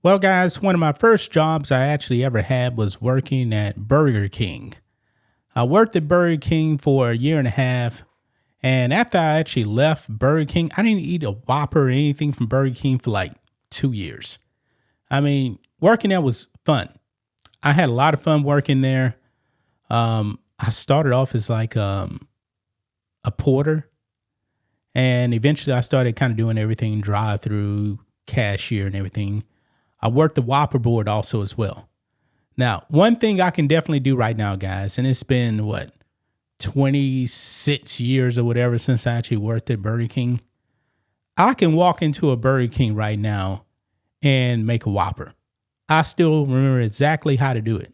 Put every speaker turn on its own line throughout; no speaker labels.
Well, guys, one of my first jobs I actually ever had was working at Burger King. I worked at Burger King for a year and a half. And after I actually left Burger King, I didn't eat a Whopper or anything from Burger King for like 2 years. I mean, working there was fun. I had a lot of fun working there. I started off as like a porter, and eventually I started kind of doing everything drive through, cashier, and everything. I worked the Whopper board also as well. Now, one thing I can definitely do right now, guys, and it's been 26 years or whatever since I actually worked at Burger King. I can walk into a Burger King right now and make a Whopper. I still remember exactly how to do it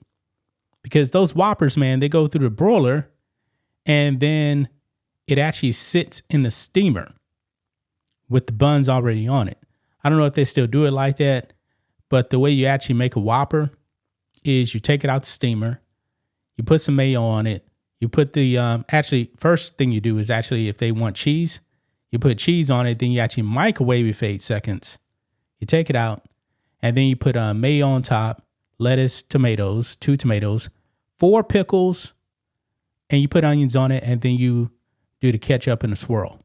because those Whoppers, man, they go through the broiler and then it actually sits in the steamer with the buns already on it. I don't know if they still do it like that, but the way you actually make a Whopper is you take it out the steamer, you put some mayo on it, you put the, actually, first thing you do is actually, if they want cheese, you put cheese on it, then you actually microwave it for 8 seconds. You take it out, and then you put mayo on top, lettuce, tomatoes, 2 tomatoes, 4 pickles, and you put onions on it, and then you do the ketchup and the swirl.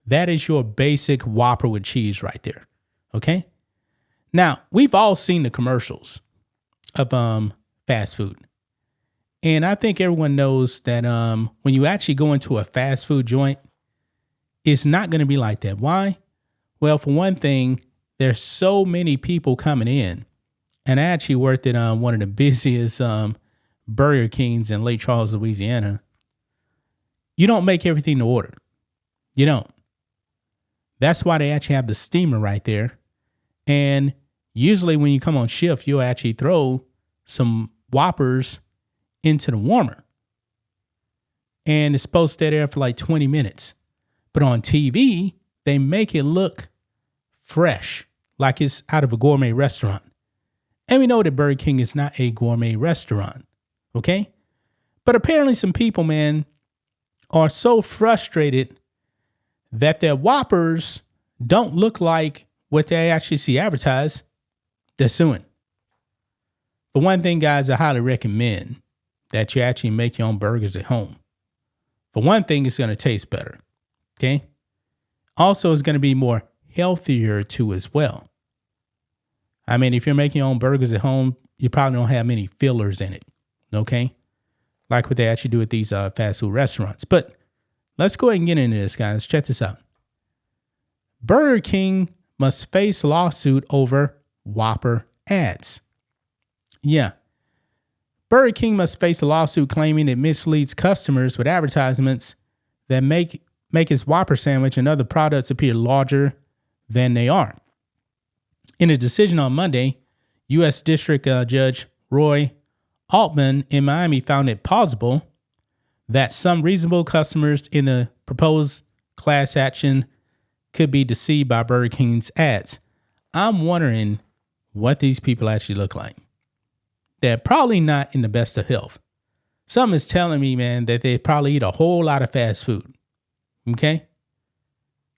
That is your basic Whopper with cheese right there, okay? Now, we've all seen the commercials of fast food. And I think everyone knows that when you actually go into a fast food joint, it's not going to be like that. Why? Well, for one thing, there's so many people coming in. And I actually worked at one of the busiest Burger Kings in Lake Charles, Louisiana. You don't make everything to order. You don't. That's why they actually have the steamer right there. And usually when you come on shift, you'll actually throw some Whoppers into the warmer. And it's supposed to stay there for like 20 minutes. But on TV, they make it look fresh, like it's out of a gourmet restaurant. And we know that Burger King is not a gourmet restaurant, okay? But apparently some people, man, are so frustrated that their Whoppers don't look like what they actually see advertised. They're suing. But one thing, guys, I highly recommend that you actually make your own burgers at home. For one thing, it's going to taste better, okay? Also, it's going to be more healthier too as well. I mean, if you're making your own burgers at home, you probably don't have many fillers in it, okay? Like what they actually do at these fast food restaurants. But let's go ahead and get into this, guys. Check this out. Burger King must face lawsuit over Whopper ads. Yeah. Burger King must face a lawsuit claiming it misleads customers with advertisements that make its Whopper sandwich and other products appear larger than they are. In a decision on Monday, U.S. District Judge Roy Altman in Miami found it plausible that some reasonable customers in the proposed class action could be deceived by Burger King's ads. I'm wondering what these people actually look like. They're probably not in the best of health. Something is telling me, man, that they probably eat a whole lot of fast food. Okay?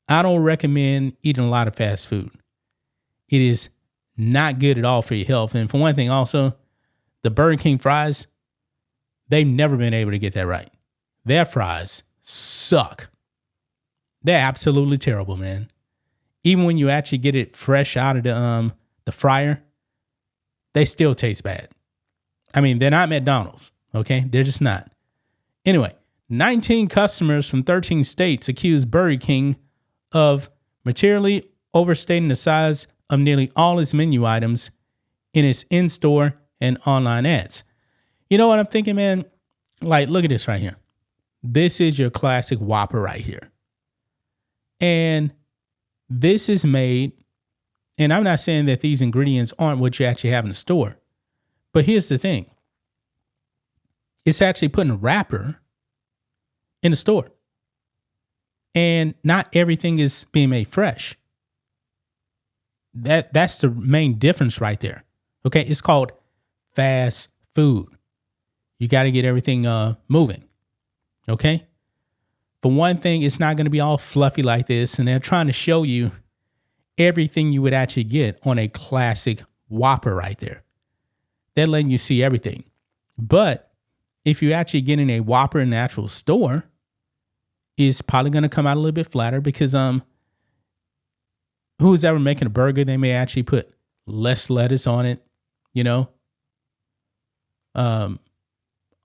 I don't recommend eating a lot of fast food. It is not good at all for your health. And for one thing, also, the Burger King fries, they've never been able to get that right. Their fries suck. They're absolutely terrible, man. Even when you actually get it fresh out of the fryer, they still taste bad. I mean, they're not McDonald's, okay? They're just not. Anyway, 19 customers from 13 states accused Burger King of materially overstating the size of nearly all its menu items in its in-store and online ads. You know what I'm thinking, man? Like, look at this right here. This is your classic Whopper right here. And this is made, and I'm not saying that these ingredients aren't what you actually have in the store. But here's the thing. It's actually putting a wrapper in the store. And not everything is being made fresh. That's the main difference right there. Okay, it's called fast food. You got to get everything moving. Okay? For one thing, it's not going to be all fluffy like this. And they're trying to show you everything you would actually get on a classic Whopper right there. They're letting you see everything. But if you actually getting a Whopper in the actual store, it's probably going to come out a little bit flatter because who's ever making a burger, they may actually put less lettuce on it, you know.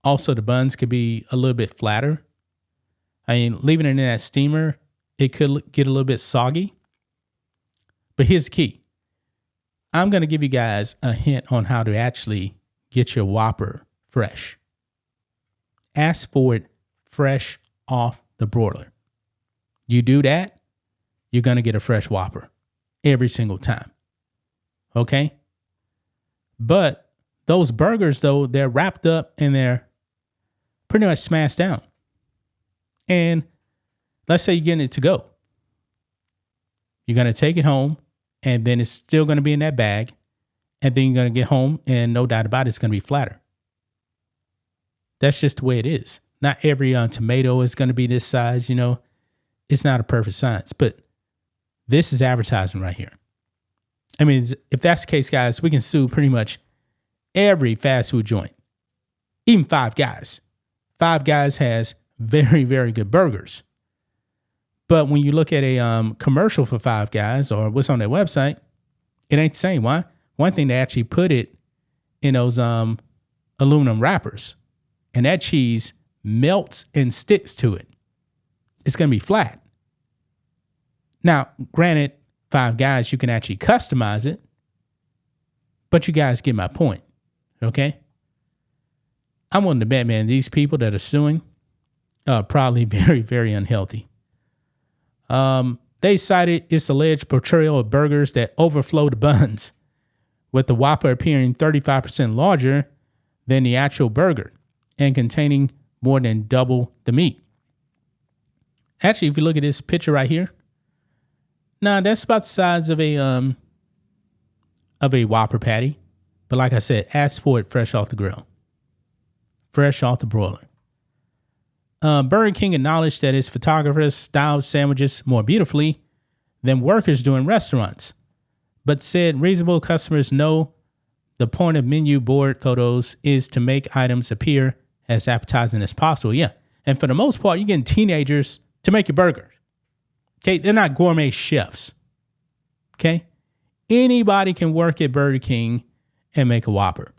Also, the buns could be a little bit flatter. I mean, leaving it in that steamer, it could get a little bit soggy. But here's the key. I'm going to give you guys a hint on how to actually get your Whopper fresh. Ask for it fresh off the broiler. You do that, you're going to get a fresh Whopper every single time. Okay? But those burgers, though, they're wrapped up and they're pretty much smashed down. And let's say you're getting it to go. You're going to take it home, and then it's still going to be in that bag. And then you're going to get home, and no doubt about it, it's going to be flatter. That's just the way it is. Not every tomato is going to be this size, you know. It's not a perfect science, but this is advertising right here. I mean, if that's the case, guys, we can sue pretty much every fast food joint, even Five Guys. Five Guys has very, very good burgers. But when you look at a commercial for Five Guys or what's on their website, it ain't the same. Why? One thing, they actually put it in those aluminum wrappers, and that cheese melts and sticks to it. It's going to be flat. Now, granted, Five Guys, you can actually customize it, but you guys get my point, okay? I'm willing to bet, man, these people that are suing are probably very, very unhealthy. They cited its alleged portrayal of burgers that overflow the buns, with the Whopper appearing 35% larger than the actual burger and containing more than double the meat. Actually, if you look at this picture right here, that's about the size of a Whopper patty. But like I said, ask for it fresh off the grill, fresh off the broiler. Burger King acknowledged that its photographers styled sandwiches more beautifully than workers do in restaurants, but said reasonable customers know the point of menu board photos is to make items appear as appetizing as possible. Yeah. And for the most part, you're getting teenagers to make your burgers. Okay. They're not gourmet chefs. Okay. Anybody can work at Burger King and make a Whopper.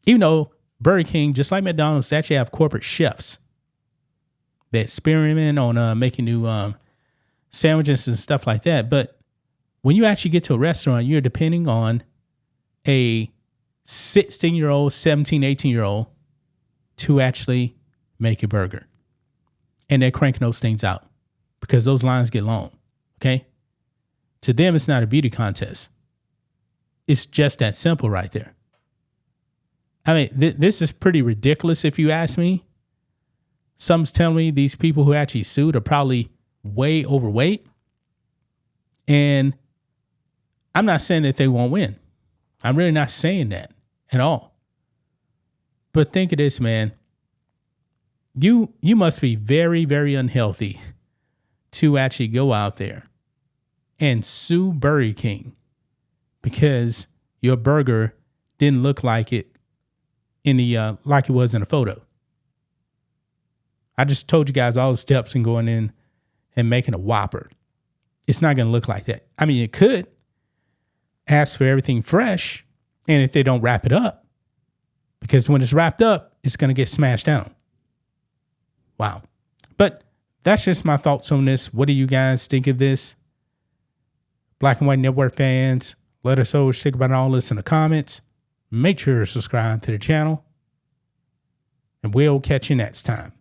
Even though Burger King, just like McDonald's, they actually have corporate chefs. They experiment on making new sandwiches and stuff like that. But when you actually get to a restaurant, you're depending on a 16-year-old, 17, 18-year-old to actually make your burger. And they're cranking those things out because those lines get long, okay? To them, it's not a beauty contest. It's just that simple right there. I mean, this is pretty ridiculous if you ask me. Someone's telling me these people who actually sued are probably way overweight. And I'm not saying that they won't win. I'm really not saying that at all. But think of this, man. You must be very, very unhealthy to actually go out there and sue Burger King because your burger didn't look like it in the like it was in a photo. I just told you guys all the steps in going in and making a Whopper. It's not going to look like that. I mean, it could. Ask for everything fresh, and if they don't wrap it up, because when it's wrapped up, it's going to get smashed down. Wow. But that's just my thoughts on this. What do you guys think of this? Black and White Network fans, let us know what you think about all this in the comments. Make sure to subscribe to the channel, and we'll catch you next time.